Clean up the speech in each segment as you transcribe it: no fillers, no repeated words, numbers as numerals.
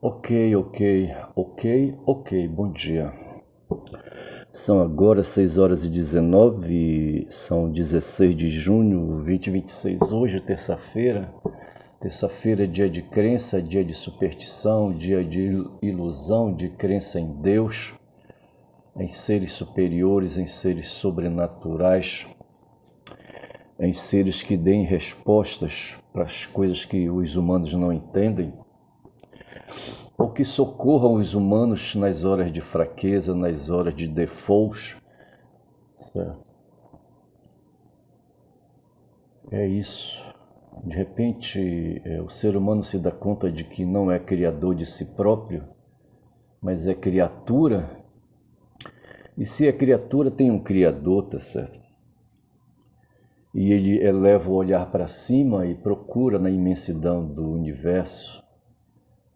Ok, bom dia. São agora 6 horas e 19, são 16 de junho, 2026, hoje, terça-feira. Terça-feira é dia de crença, dia de superstição, dia de ilusão, de crença em Deus, em seres superiores, em seres sobrenaturais, em seres que deem respostas para as coisas que os humanos não entendem, ou que socorram os humanos nas horas de fraqueza, nas horas de defaults, certo? É isso. De repente, o ser humano se dá conta de que não é criador de si próprio, mas é criatura. E se é criatura, tem um criador, tá certo? E ele eleva o olhar para cima e procura na imensidão do universo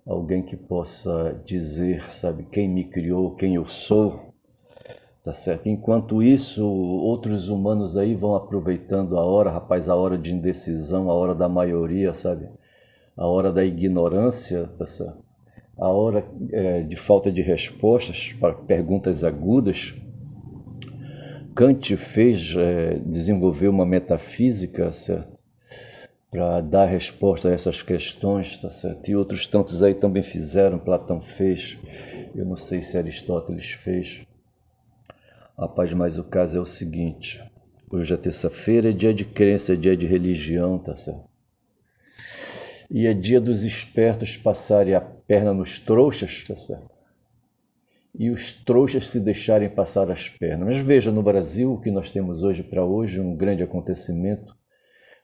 alguém que possa dizer, sabe, quem me criou, quem eu sou, tá certo? Enquanto isso, outros humanos aí vão aproveitando a hora, rapaz, a hora de indecisão, a hora da maioria, sabe? A hora da ignorância, tá certo? A hora de falta de respostas para perguntas agudas. Kant desenvolveu uma metafísica, certo? Para dar resposta a essas questões, tá certo? E outros tantos aí também fizeram, Platão fez, eu não sei se Aristóteles fez. Rapaz, mas o caso é o seguinte, hoje é terça-feira, é dia de crença, é dia de religião, tá certo? E é dia dos espertos passarem a perna nos trouxas, tá certo? E os trouxas se deixarem passar as pernas. Mas veja, no Brasil, o que nós temos hoje para hoje, um grande acontecimento,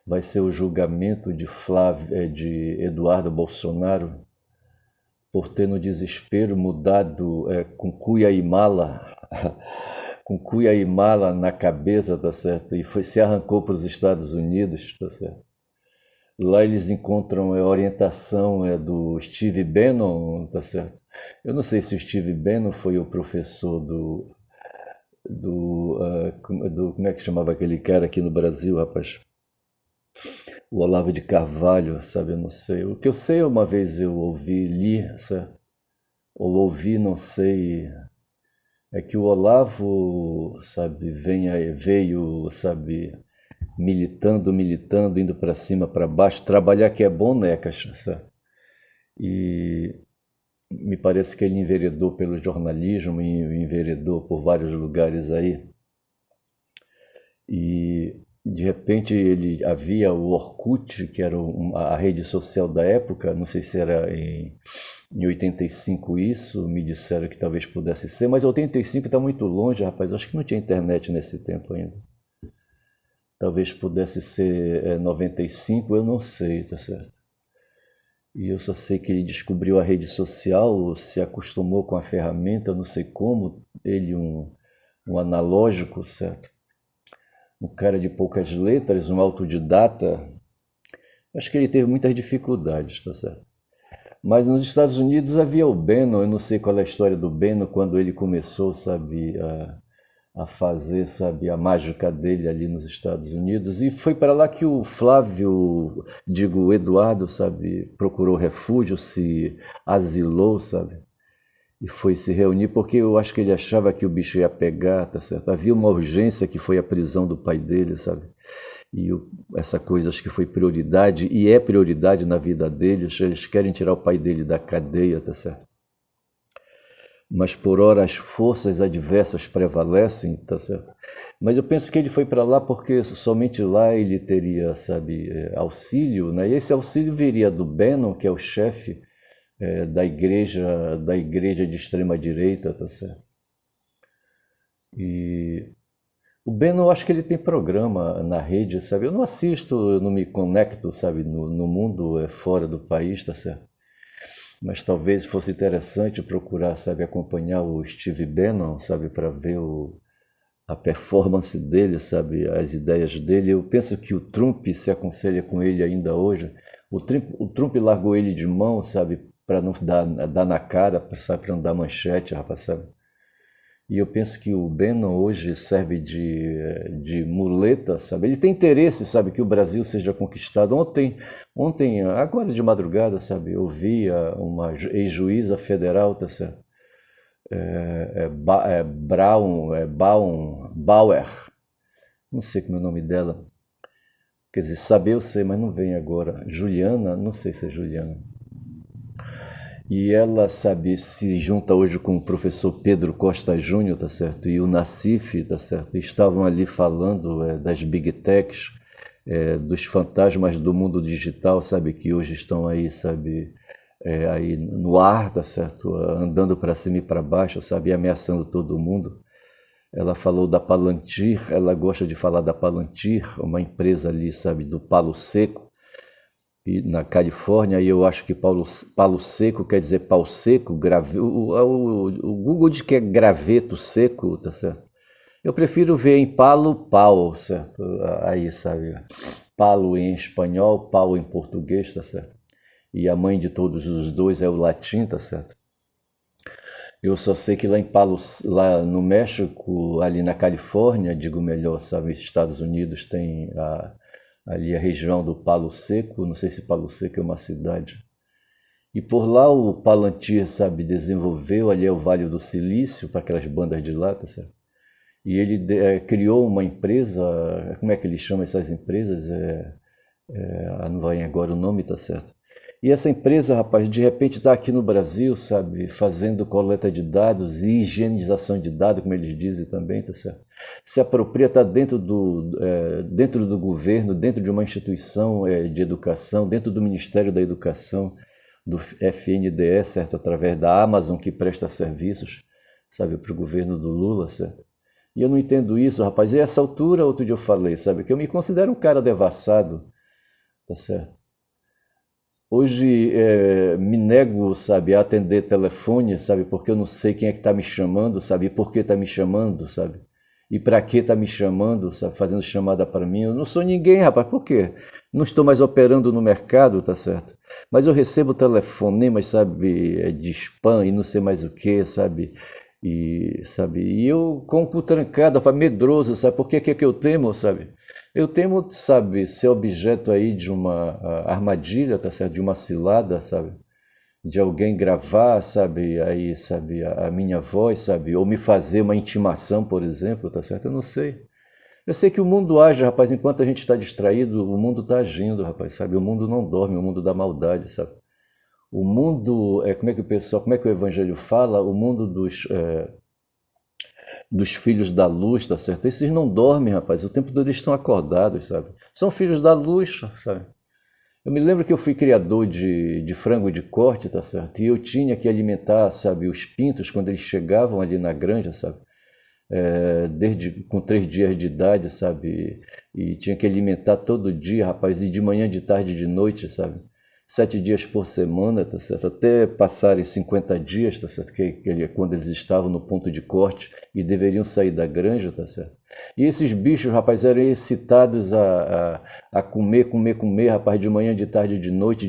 vai ser o julgamento de Eduardo Bolsonaro por ter no desespero mudado com cuia e mala, com cuia e mala na cabeça, tá certo? E se arrancou para os Estados Unidos, tá certo? Lá eles encontram a orientação do Steve Bannon, tá certo? Eu não sei se o Steve Bannon foi o professor como é que chamava aquele cara aqui no Brasil, rapaz? O Olavo de Carvalho, sabe? Eu não sei. O que eu sei, uma vez eu li, certo? Ou ouvi, não sei. É que o Olavo, sabe, veio, sabe, militando, indo para cima, para baixo. Trabalhar que é bom, né, Caixa? Certo? E me parece que ele enveredou pelo jornalismo, enveredou por vários lugares aí. E de repente havia o Orkut, que era a rede social da época, não sei se era em 85 isso, me disseram que talvez pudesse ser, mas 85 está muito longe, rapaz, acho que não tinha internet nesse tempo ainda. Talvez pudesse ser 95, eu não sei, tá certo? E eu só sei que ele descobriu a rede social, se acostumou com a ferramenta, não sei como, ele um analógico, certo? Um cara de poucas letras, um autodidata. Acho que ele teve muitas dificuldades, tá certo? Mas nos Estados Unidos havia o Bannon, eu não sei qual é a história do Bannon, quando ele começou, sabe, a fazer, sabe, a mágica dele ali nos Estados Unidos. E foi para lá que o o Eduardo, sabe, procurou refúgio, se asilou, sabe? E foi se reunir porque eu acho que ele achava que o bicho ia pegar, tá certo? Havia uma urgência que foi a prisão do pai dele, sabe? E essa coisa acho que foi prioridade e é prioridade na vida deles. Eles querem tirar o pai dele da cadeia, tá certo? Mas por hora as forças adversas prevalecem, tá certo? Mas eu penso que ele foi para lá porque somente lá ele teria, sabe, auxílio, né? E esse auxílio viria do Bannon, que é o chefe da igreja de extrema direita, tá certo? E o Bannon, eu acho que ele tem programa na rede, sabe? Eu não assisto, eu não me conecto, sabe, no mundo fora do país, tá certo? Mas talvez fosse interessante procurar, sabe, acompanhar o Steve Bannon, sabe, para ver a performance dele, sabe, as ideias dele. Eu penso que o Trump se aconselha com ele ainda hoje. O Trump largou ele de mão, sabe, para não dar na cara, sabe, para não dar manchete, rapaz, sabe? E eu penso que o Bannon hoje serve de muleta, sabe? Ele tem interesse, sabe, que o Brasil seja conquistado. Ontem, agora de madrugada, sabe, eu vi uma ex-juíza federal, tá certo? Bauer, não sei como é o nome dela. Quer dizer, saber eu sei, mas não vem agora. Juliana, não sei se é Juliana. E ela, sabe, se junta hoje com o professor Pedro Costa Júnior, tá certo? E o Nassif, tá certo? E estavam ali falando das Big Techs, dos fantasmas do mundo digital, sabe? Que hoje estão aí, sabe? Aí no ar, tá certo? Andando para cima e para baixo, sabe? E ameaçando todo mundo. Ela falou da Palantir, ela gosta de falar da Palantir, uma empresa ali, sabe? Do Palo Seco, e na Califórnia, e eu acho que palo seco quer dizer pau seco, o Google diz que é graveto seco, tá certo? Eu prefiro ver em pau, certo? Aí, sabe? Palo em espanhol, pau em português, tá certo? E a mãe de todos os dois é o latim, tá certo? Eu só sei que lá no México, ali na Califórnia, digo melhor, sabe, Estados Unidos tem ali a região do Palo Seco, não sei se Palo Seco é uma cidade. E por lá o Palantir, sabe, desenvolveu, ali é o Vale do Silício, para aquelas bandas de lá, tá certo? E ele criou uma empresa, como é que ele chama essas empresas? Não vai agora o nome, tá certo? E essa empresa, rapaz, de repente está aqui no Brasil, sabe, fazendo coleta de dados e higienização de dados, como eles dizem também, tá certo? Se apropria, está dentro do governo, dentro de uma instituição de educação, dentro do Ministério da Educação, do FNDE, certo? Através da Amazon, que presta serviços, sabe, para o governo do Lula, certo? E eu não entendo isso, rapaz. E a essa altura, outro dia eu falei, sabe, que eu me considero um cara devassado, tá certo? Hoje me nego, sabe, a atender telefone, sabe, porque eu não sei quem é que está me chamando, sabe, e por que está me chamando, sabe, e para que está me chamando, sabe, fazendo chamada para mim. Eu não sou ninguém, rapaz, por quê? Não estou mais operando no mercado, tá certo? Mas eu recebo telefonemas, sabe, de spam e não sei mais o que, sabe, e eu com o cu trancado, rapaz, medroso, sabe, por que que eu temo, sabe? Eu temo, sabe, ser objeto aí de uma armadilha, tá certo? De uma cilada, sabe? De alguém gravar, sabe, aí, sabe, a minha voz, sabe? Ou me fazer uma intimação, por exemplo, tá certo? Eu não sei. Eu sei que o mundo age, rapaz, enquanto a gente está distraído, o mundo está agindo, rapaz, sabe? O mundo não dorme, o mundo da maldade, sabe? O mundo, como é que o evangelho fala? O mundo dos filhos da luz, tá certo? Esses não dormem, rapaz, o tempo todo eles estão acordados, sabe? São filhos da luz, sabe? Eu me lembro que eu fui criador de frango de corte, tá certo? E eu tinha que alimentar, sabe, os pintos quando eles chegavam ali na granja, sabe? Desde com 3 dias de idade, sabe? E tinha que alimentar todo dia, rapaz, e de manhã, de tarde, de noite, sabe? 7 dias por semana, tá certo? Até passarem 50 dias, tá certo? Que quando eles estavam no ponto de corte e deveriam sair da granja, tá certo? E esses bichos, rapaz, eram excitados a comer, rapaz, de manhã, de tarde, de noite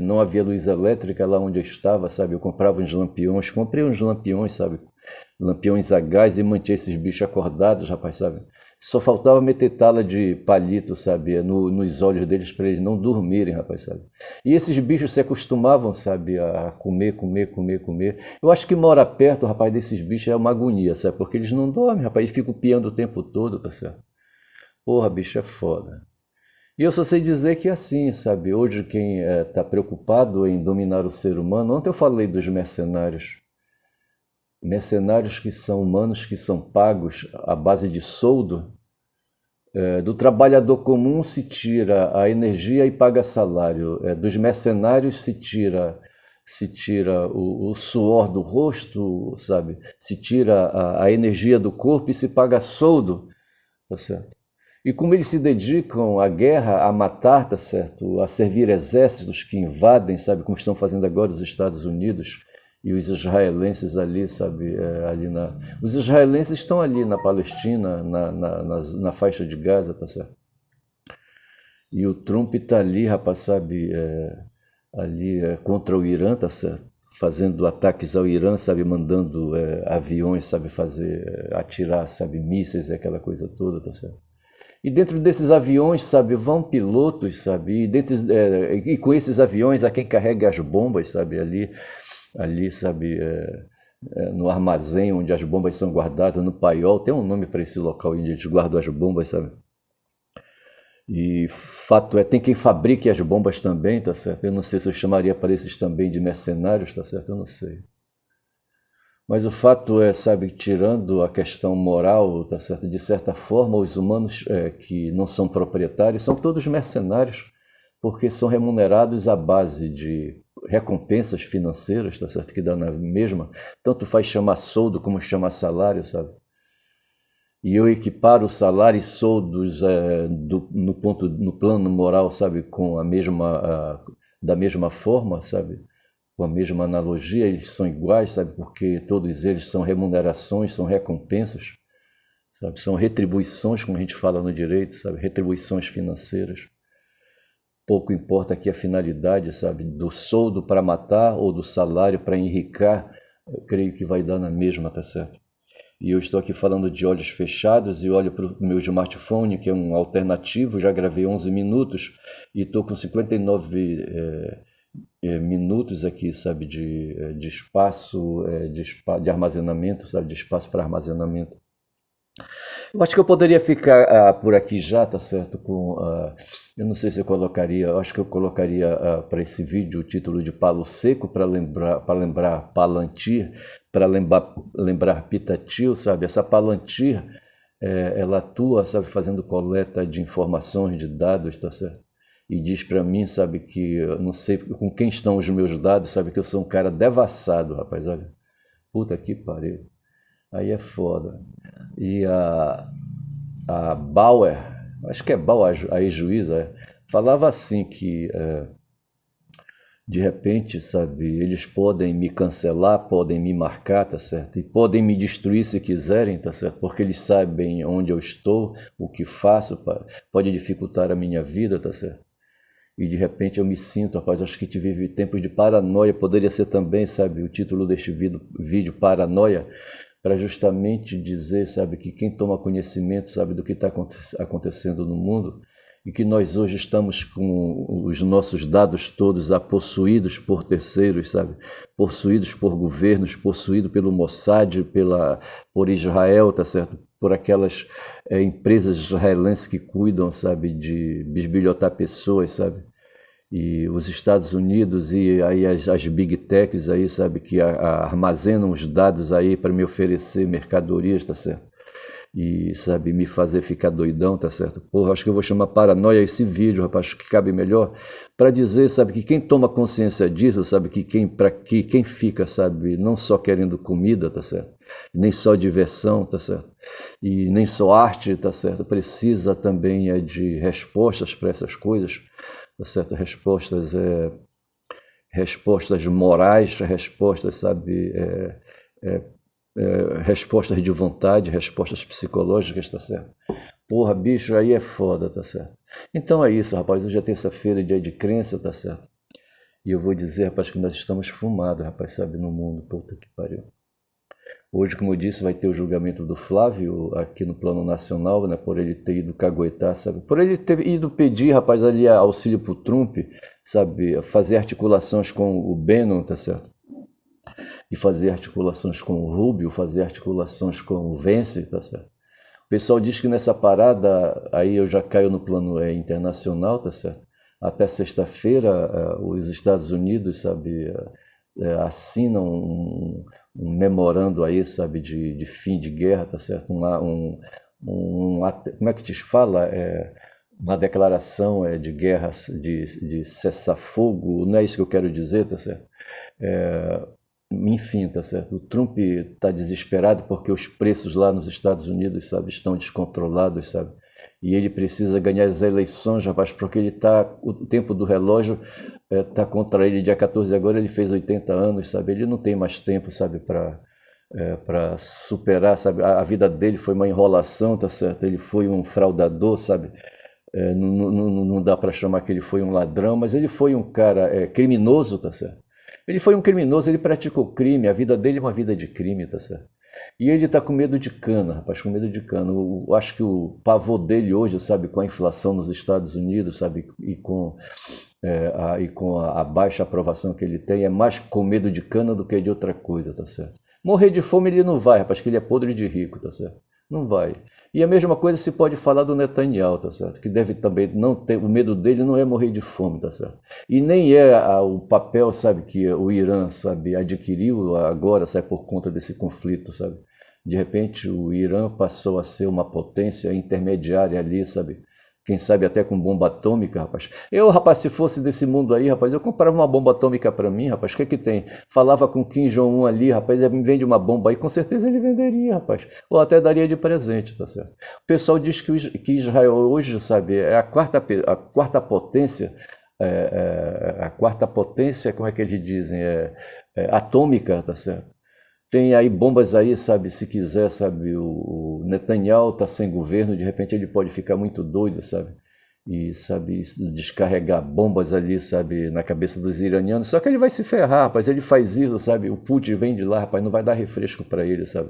não havia luz elétrica lá onde eu estava, sabe? Eu comprava uns lampiões, comprei uns lampiões, sabe? Lampiões a gás e mantinha esses bichos acordados, rapaz, sabe? Só faltava meter tala de palito, sabe? Nos olhos deles para eles não dormirem, rapaz, sabe? E esses bichos se acostumavam, sabe? A comer. Eu acho que morar perto, rapaz, desses bichos é uma agonia, sabe? Porque eles não dormem, rapaz, e ficam piando o tempo todo, tá certo? Porra, bicho, é foda. E eu só sei dizer que é assim, sabe? Hoje quem está preocupado em dominar o ser humano, ontem eu falei dos mercenários. Mercenários que são humanos, que são pagos à base de soldo. Do trabalhador comum se tira a energia e paga salário. Dos mercenários se tira o suor do rosto, sabe? Se tira a energia do corpo e se paga soldo, tá certo? E como eles se dedicam à guerra, a matar, tá certo? A servir exércitos que invadem, sabe? Como estão fazendo agora os Estados Unidos e os israelenses ali, sabe? Os israelenses estão ali na Palestina, na faixa de Gaza, tá certo? E o Trump está ali, rapaz, sabe? Ali contra o Irã, tá certo? fazendo ataques ao Irã, sabe, mandando aviões, sabe, atirar, sabe, mísseis, aquela coisa toda, tá certo? E dentro desses aviões, sabe, vão pilotos, sabe, e com esses aviões a quem carrega as bombas, sabe, ali, sabe, no armazém onde as bombas são guardadas, no paiol, tem um nome para esse local onde eles guardam as bombas, sabe? E fato é, tem quem fabrique as bombas também, tá certo? Eu não sei se eu chamaria para esses também de mercenários, tá certo? Eu não sei. Mas o fato é, sabe, tirando a questão moral, tá certo? De certa forma, os humanos que não são proprietários são todos mercenários, porque são remunerados à base de recompensas financeiras, tá certo? Que dá na mesma, tanto faz chamar soldo como chamar salário, sabe? E eu equiparo salário e soldos no plano moral, sabe, com da mesma forma, sabe, com a mesma analogia, eles são iguais, sabe, porque todos eles são remunerações, são recompensas, sabe, são retribuições, como a gente fala no direito, sabe, retribuições financeiras. Pouco importa aqui a finalidade, sabe, do soldo para matar ou do salário para enricar, eu creio que vai dar na mesma, tá certo? E eu estou aqui falando de olhos fechados e olho para o meu smartphone, que é um alternativo, já gravei 11 minutos e estou com 59 minutos aqui, sabe, de espaço, de armazenamento, sabe, de espaço para armazenamento. Eu acho que eu poderia ficar por aqui já, tá certo? Eu não sei se eu colocaria, eu acho que eu colocaria para esse vídeo o título de Palo Seco, para lembrar Palantir, para lembrar Pitatil, sabe? Essa Palantir, ela atua, sabe, fazendo coleta de informações, de dados, tá certo? E diz para mim, sabe, que eu não sei com quem estão os meus dados, sabe, que eu sou um cara devassado, rapaz, olha. Puta que pariu. Aí é foda. E a Bauer, acho que é Bauer, a ex-juíza, falava assim que, de repente, sabe, eles podem me cancelar, podem me marcar, tá certo? E podem me destruir se quiserem, tá certo? Porque eles sabem onde eu estou, o que faço, pode dificultar a minha vida, tá certo? E de repente eu me sinto, rapaz, acho que tive tempos de paranoia, poderia ser também, sabe, o título deste vídeo Paranoia, para justamente dizer, sabe, que quem toma conhecimento, sabe, do que está acontecendo no mundo e que nós hoje estamos com os nossos dados todos possuídos por terceiros, sabe, possuídos por governos, possuídos pelo Mossad, por Israel, tá certo, por aquelas empresas israelenses que cuidam, sabe, de bisbilhotar pessoas, sabe, e os Estados Unidos e aí as big techs aí, sabe, que armazenam os dados aí para me oferecer mercadorias, tá certo? E, sabe, me fazer ficar doidão, tá certo? Porra, acho que eu vou chamar Paranoia esse vídeo, rapaz, acho que cabe melhor para dizer, sabe, que quem toma consciência disso, sabe, que quem fica, sabe, não só querendo comida, tá certo? Nem só diversão, tá certo? E nem só arte, tá certo? Precisa também de respostas para essas coisas, tá certo? Respostas morais, respostas, sabe, respostas de vontade, respostas psicológicas, tá certo? Porra, bicho, aí é foda, tá certo? Então é isso, rapaz, hoje é terça-feira, dia de crença, tá certo? E eu vou dizer, rapaz, que nós estamos fumados, rapaz, sabe, no mundo, puta que pariu. Hoje, como eu disse, vai ter o julgamento do Flávio aqui no plano nacional, né, por ele ter ido caguetar, sabe? Por ele ter ido pedir, rapaz, ali auxílio pro Trump, sabe? Fazer articulações com o Bannon, tá certo? E fazer articulações com o Rubio, fazer articulações com o Vance, tá certo? O pessoal diz que nessa parada, aí eu já caio no plano internacional, tá certo? Até sexta-feira, os Estados Unidos, sabe, assinam um memorando aí, sabe, de fim de guerra, tá certo? Como é que te fala? Uma declaração de guerra, de cessar-fogo, não é isso que eu quero dizer, tá certo? Enfim, tá certo? O Trump está desesperado porque os preços lá nos Estados Unidos, sabe, estão descontrolados, sabe? E ele precisa ganhar as eleições, rapaz, porque o tempo do relógio está contra ele. Dia 14 agora ele fez 80 anos, sabe? Ele não tem mais tempo, sabe, para superar, sabe? A vida dele foi uma enrolação, tá certo? Ele foi um fraudador, sabe? Não dá para chamar que ele foi um ladrão, mas ele foi um cara criminoso, tá certo? Ele foi um criminoso, ele praticou crime, a vida dele é uma vida de crime, tá certo? E ele tá com medo de cana, rapaz, com medo de cana. Eu acho que o pavor dele hoje, sabe, com a inflação nos Estados Unidos, sabe, e com a baixa aprovação que ele tem, é mais com medo de cana do que de outra coisa, tá certo? Morrer de fome ele não vai, rapaz, que ele é podre de rico, tá certo? Não vai. E a mesma coisa se pode falar do Netanyahu, tá certo? Que deve também não ter, o medo dele não é morrer de fome, tá certo? E nem é o papel, sabe, que o Irã, sabe, adquiriu agora, sabe, por conta desse conflito, sabe? De repente o Irã passou a ser uma potência intermediária ali, sabe? Quem sabe até com bomba atômica, rapaz. Eu, rapaz, se fosse desse mundo aí, rapaz, eu comprava uma bomba atômica para mim, rapaz. O que é que tem? Falava com Kim Jong-un ali, rapaz, me vende uma bomba aí, com certeza ele venderia, rapaz. Ou até daria de presente, tá certo? O pessoal diz que Israel hoje, sabe, é a quarta potência, a quarta potência, como é que eles dizem? Atômica, tá certo? Tem aí bombas aí, sabe, se quiser, sabe, o Netanyahu tá sem governo, de repente ele pode ficar muito doido, sabe, e, sabe, descarregar bombas ali, sabe, na cabeça dos iranianos, só que ele vai se ferrar, rapaz, ele faz isso, sabe, o Putin vem de lá, rapaz, não vai dar refresco para ele, sabe,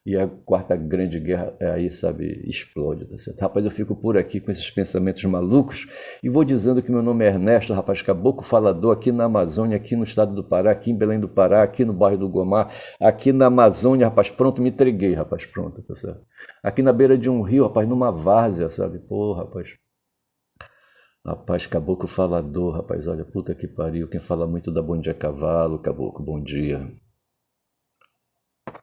e a quarta grande guerra aí, sabe, explode, tá certo? Rapaz, eu fico por aqui com esses pensamentos malucos e vou dizendo que meu nome é Ernesto, rapaz, caboclo falador aqui na Amazônia, aqui no estado do Pará, aqui em Belém do Pará, aqui no bairro do Gomar, aqui na Amazônia, rapaz, pronto, me entreguei, rapaz, pronto, tá certo? Aqui na beira de um rio, rapaz, numa várzea, sabe? Pô, rapaz. Rapaz, caboclo falador, rapaz, olha, puta que pariu, quem fala muito dá bom dia a cavalo, caboclo, bom dia.